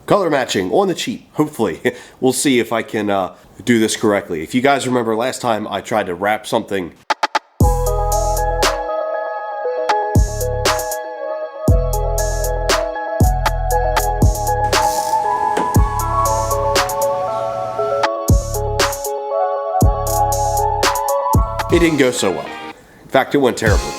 color matching on the cheap, hopefully. We'll see if I can do this correctly. If you guys remember last time I tried to wrap something it didn't go so well. In fact, it went terribly.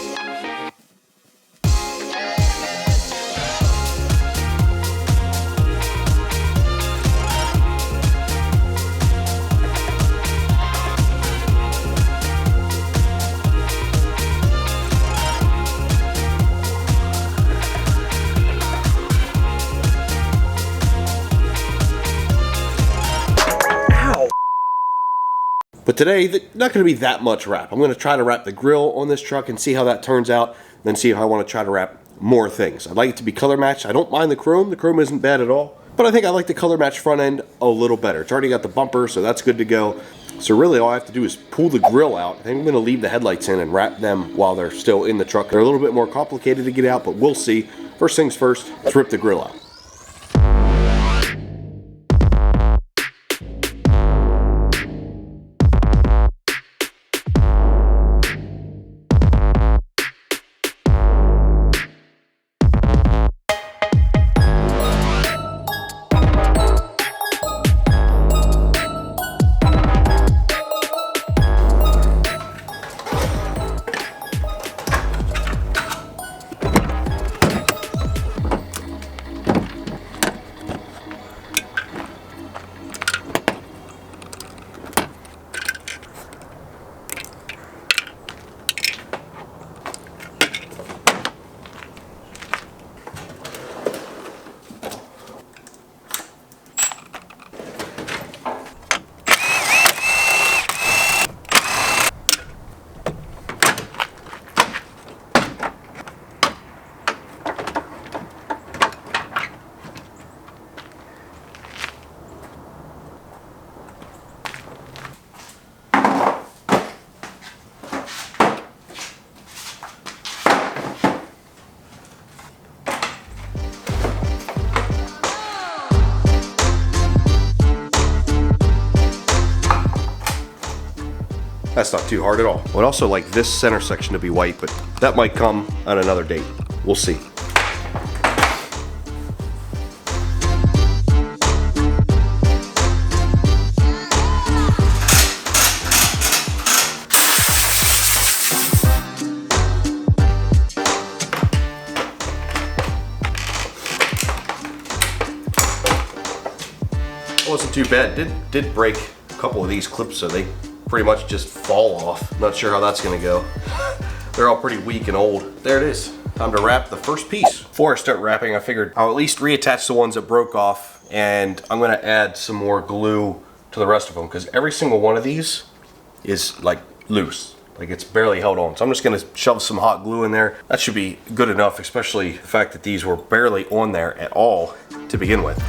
But today, not going to be that much wrap. I'm going to try to wrap the grill on this truck and see how that turns out, then see if I want to try to wrap more things. I'd like it to be color matched. I don't mind the chrome. The chrome isn't bad at all. But I think I like the color match front end a little better. It's already got the bumper, so that's good to go. So really all I have to do is pull the grill out. I think I'm going to leave the headlights in and wrap them while they're still in the truck. They're a little bit more complicated to get out, but we'll see. First things first, let's rip the grill out. That's not too hard at all. I would also like this center section to be white, but that might come on another date. We'll see. It wasn't too bad. Did break a couple of these clips, so they pretty much just fall off. Not sure how that's gonna go. They're all pretty weak and old. There it is. Time to wrap the first piece. Before I start wrapping, I figured I'll at least reattach the ones that broke off, and I'm gonna add some more glue to the rest of them, because every single one of these is like loose. Like it's barely held on. So I'm just gonna shove some hot glue in there. That should be good enough, especially the fact that these were barely on there at all to begin with.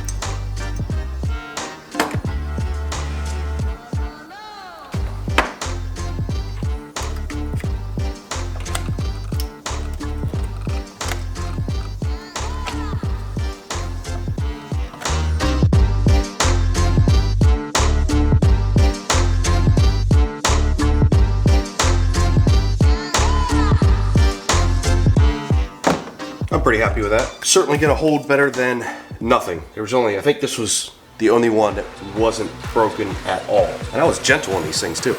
I'm pretty happy with that. Certainly gonna hold better than nothing. There was only, I think this was the only one that wasn't broken at all. And I was gentle on these things too.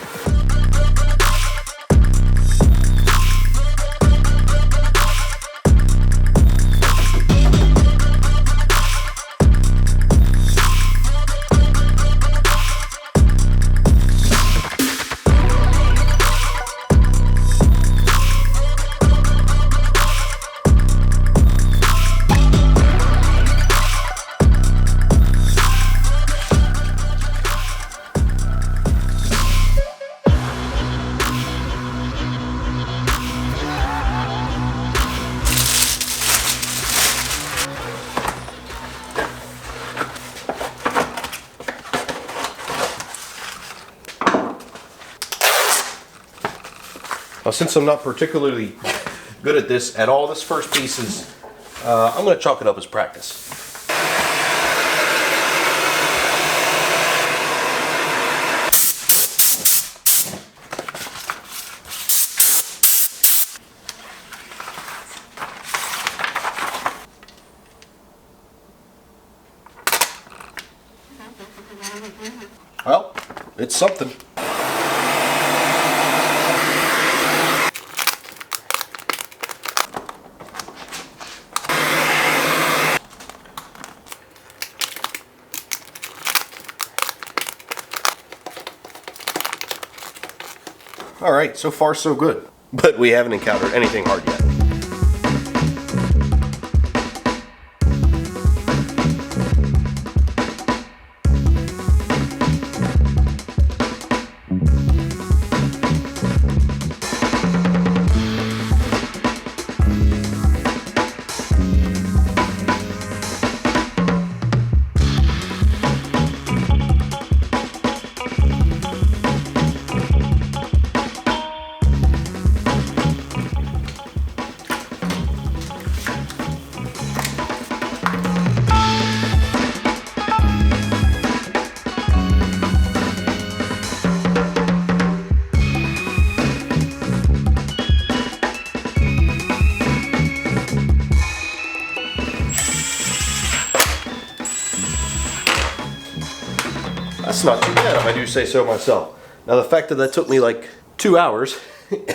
Now, since I'm not particularly good at this at all, this first piece is, I'm going to chalk it up as practice. Well, it's something. All right, so far so good. But we haven't encountered anything hard yet. That's not too bad if I do say so myself. Now the fact that took me like 2 hours,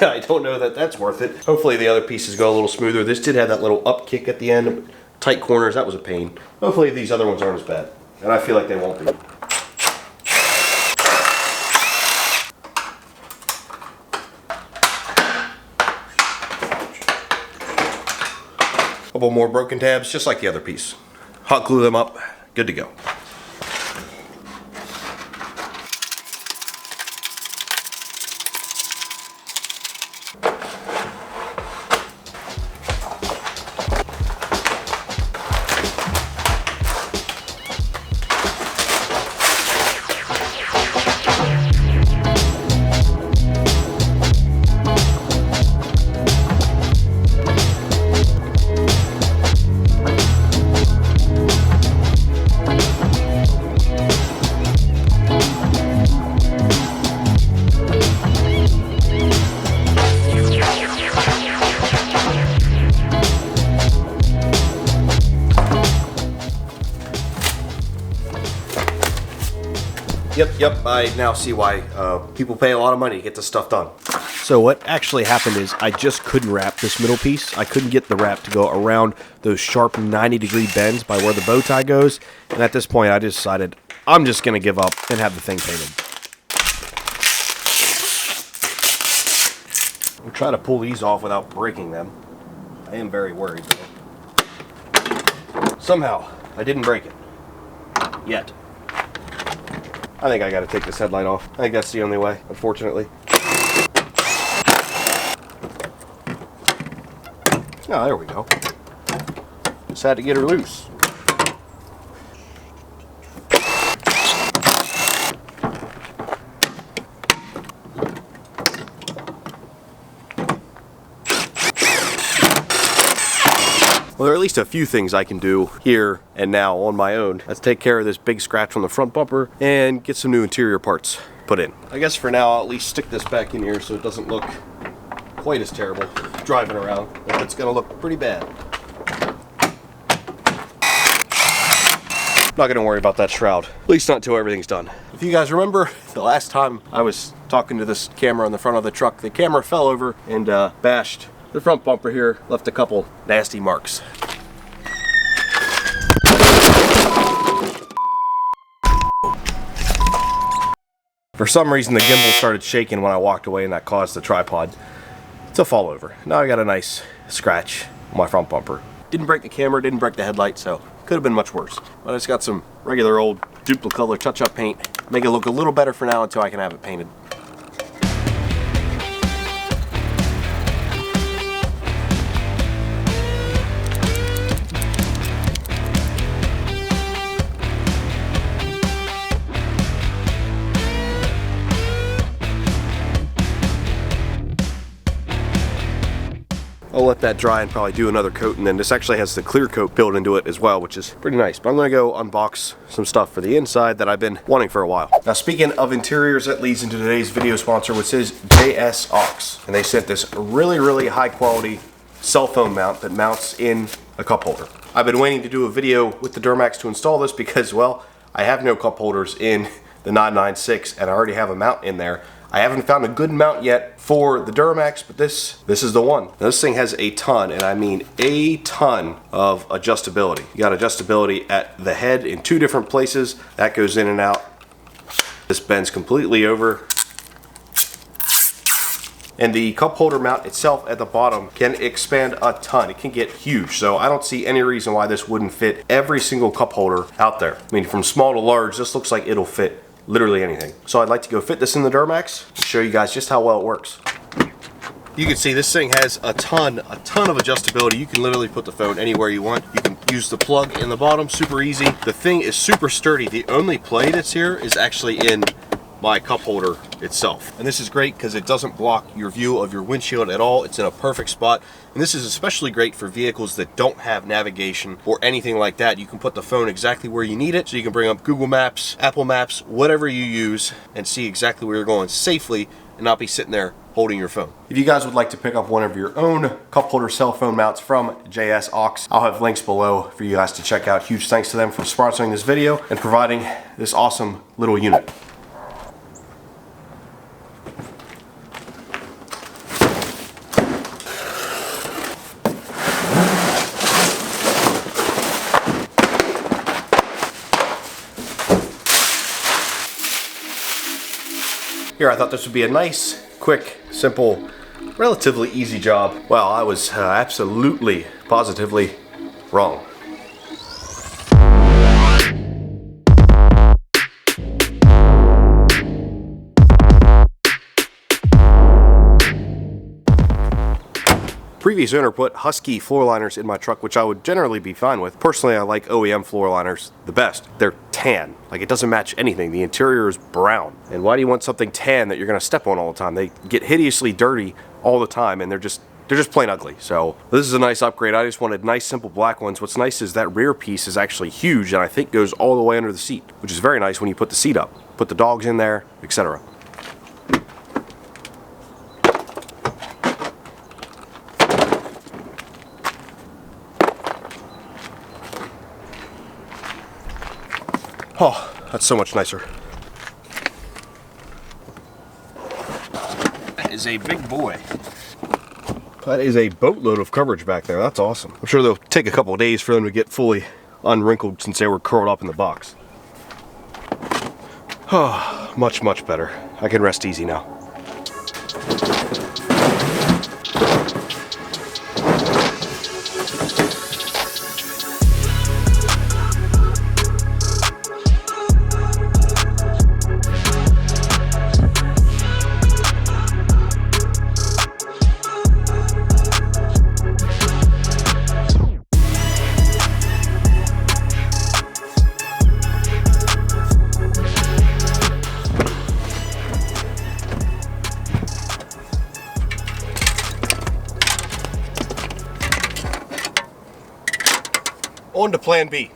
I don't know that that's worth it. Hopefully the other pieces go a little smoother. This did have that little up kick at the end, tight corners, that was a pain. Hopefully these other ones aren't as bad, and I feel like they won't be. Couple more broken tabs, just like the other piece. Hot glue them up, good to go. Yep, I now see why people pay a lot of money to get this stuff done. So what actually happened is I just couldn't wrap this middle piece. I couldn't get the wrap to go around those sharp 90-degree bends by where the bow tie goes. And at this point I decided I'm just going to give up and have the thing painted. I'm trying to pull these off without breaking them. I am very worried though. Somehow I didn't break it. Yet. I think I gotta take this headlight off. I think that's the only way, unfortunately. Oh, there we go. Just had to get her loose. Well, there are at least a few things I can do here and now on my own. Let's take care of this big scratch on the front bumper and get some new interior parts put in. I guess for now I'll at least stick this back in here so it doesn't look quite as terrible driving around. It's gonna look pretty bad. Not gonna worry about that shroud, at least not until everything's done. If you guys remember, the last time I was talking to this camera on the front of the truck, the camera fell over and bashed the front bumper here, left a couple nasty marks. For some reason the gimbal started shaking when I walked away and that caused the tripod to fall over. Now I got a nice scratch on my front bumper. Didn't break the camera, didn't break the headlight, so could have been much worse. But I just got some regular old Duplicolor touch-up paint. Make it look a little better for now until I can have it painted. I'll let that dry and probably do another coat, and then this actually has the clear coat built into it as well, which is pretty nice. But I'm gonna go unbox some stuff for the inside that I've been wanting for a while. Now speaking of interiors, that leads into today's video sponsor, which is JS Aux. And they sent this really high quality cell phone mount that mounts in a cup holder. I've been waiting to do a video with the Duramax to install this because, well, I have no cup holders in the 996 and I already have a mount in there. I haven't found a good mount yet for the Duramax, but this is the one. Now, this thing has a ton, and I mean a ton of adjustability. You got adjustability at the head in 2 different places. That goes in and out. This bends completely over. And the cup holder mount itself at the bottom can expand a ton. It can get huge. So I don't see any reason why this wouldn't fit every single cup holder out there. I mean, from small to large, this looks like it'll fit literally anything. So I'd like to go fit this in the Duramax and show you guys just how well it works. You can see this thing has a ton of adjustability. You can literally put the phone anywhere you want. You can use the plug in the bottom, super easy. The thing is super sturdy. The only play that's here is actually in my cup holder itself. And this is great because it doesn't block your view of your windshield at all. It's in a perfect spot. And this is especially great for vehicles that don't have navigation or anything like that. You can put the phone exactly where you need it. So you can bring up Google Maps, Apple Maps, whatever you use, and see exactly where you're going safely and not be sitting there holding your phone. If you guys would like to pick up one of your own cup holder cell phone mounts from JS Aux, I'll have links below for you guys to check out. Huge thanks to them for sponsoring this video and providing this awesome little unit. Here, I thought this would be a nice, quick, simple, relatively easy job. Well, I was absolutely, positively wrong. Previous owner put Husky floor liners in my truck, which I would generally be fine with. Personally, I like OEM floor liners the best. They're tan. Like, it doesn't match anything. The interior is brown. And why do you want something tan that you're gonna step on all the time? They get hideously dirty all the time, and they're just plain ugly. So this is a nice upgrade. I just wanted nice, simple black ones. What's nice is that rear piece is actually huge, and I think goes all the way under the seat, which is very nice when you put the seat up. Put the dogs in there, etc. Oh, that's so much nicer. That is a big boy. That is a boatload of coverage back there. That's awesome. I'm sure they'll take a couple of days for them to get fully unwrinkled since they were curled up in the box. Oh, much better. I can rest easy now. On to plan B.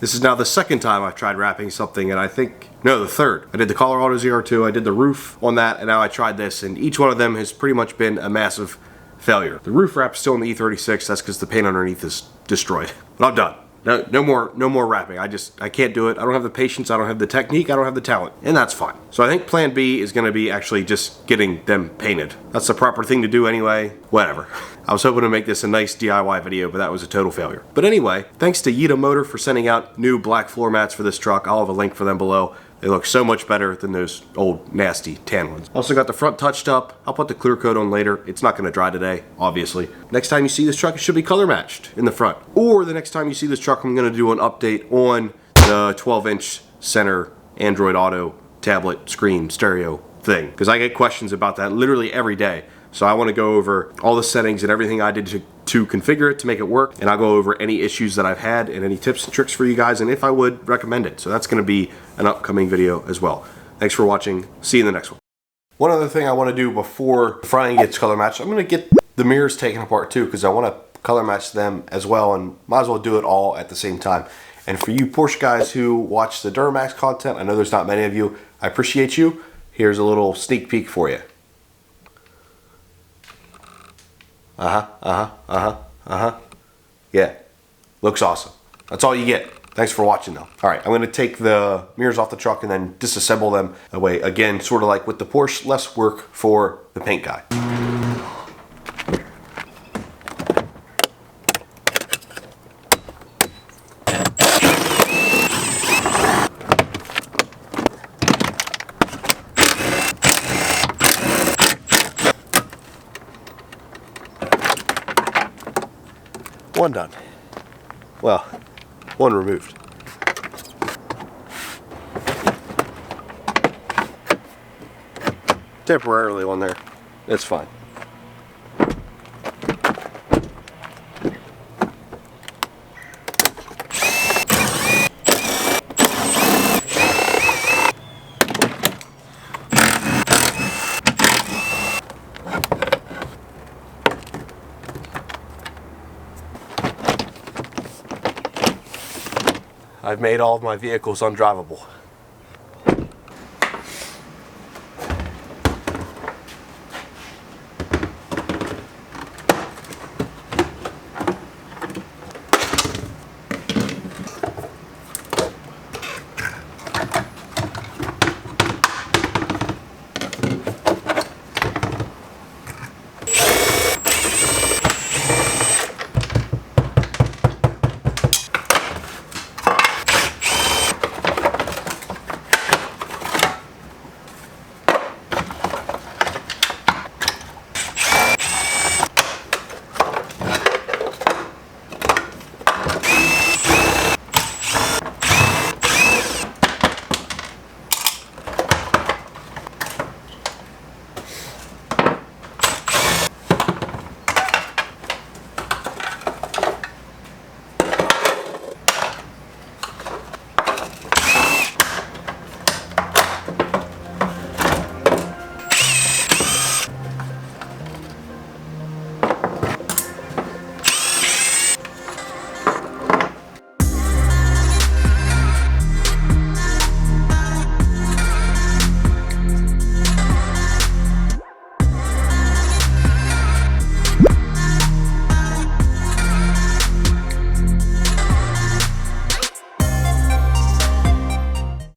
This is now the second time I've tried wrapping something, and I think, no, the third. I did the Colorado ZR2, I did the roof on that, and now I tried this, and each one of them has pretty much been a massive failure. The roof wrap's still in the E36, that's because the paint underneath is destroyed. But I'm done. No more wrapping. I can't do it. I don't have the patience, I don't have the technique, I don't have the talent, and that's fine. So I think plan B is gonna be actually just getting them painted. That's the proper thing to do anyway, whatever. I was hoping to make this a nice DIY video, but that was a total failure. But anyway, thanks to Yita Motor for sending out new black floor mats for this truck. I'll have a link for them below. They look so much better than those old nasty tan ones. Also got the front touched up. I'll put the clear coat on later. It's not gonna dry today, obviously. Next time you see this truck, it should be color matched in the front. Or the next time you see this truck, I'm gonna do an update on the 12-inch center Android Auto tablet screen stereo thing. Because I get questions about that literally every day. So I want to go over all the settings and everything I did to configure it to make it work, and I'll go over any issues that I've had and any tips and tricks for you guys, and if I would recommend it. So that's going to be an upcoming video as well. Thanks for watching. See you in the next one. One other thing I want to do before the front end gets color matched, I'm going to get the mirrors taken apart too, because I want to color match them as well, and might as well do it all at the same time. And for you Porsche guys who watch the Duramax content, I know there's not many of you, I appreciate you. Here's a little sneak peek for you. Yeah, looks awesome. That's all you get. Thanks for watching though. All right, I'm gonna take the mirrors off the truck and then disassemble them away. Again, sort of like with the Porsche, less work for the paint guy. One done. Well, one removed. Temporarily one there. It's fine. I've made all of my vehicles undrivable.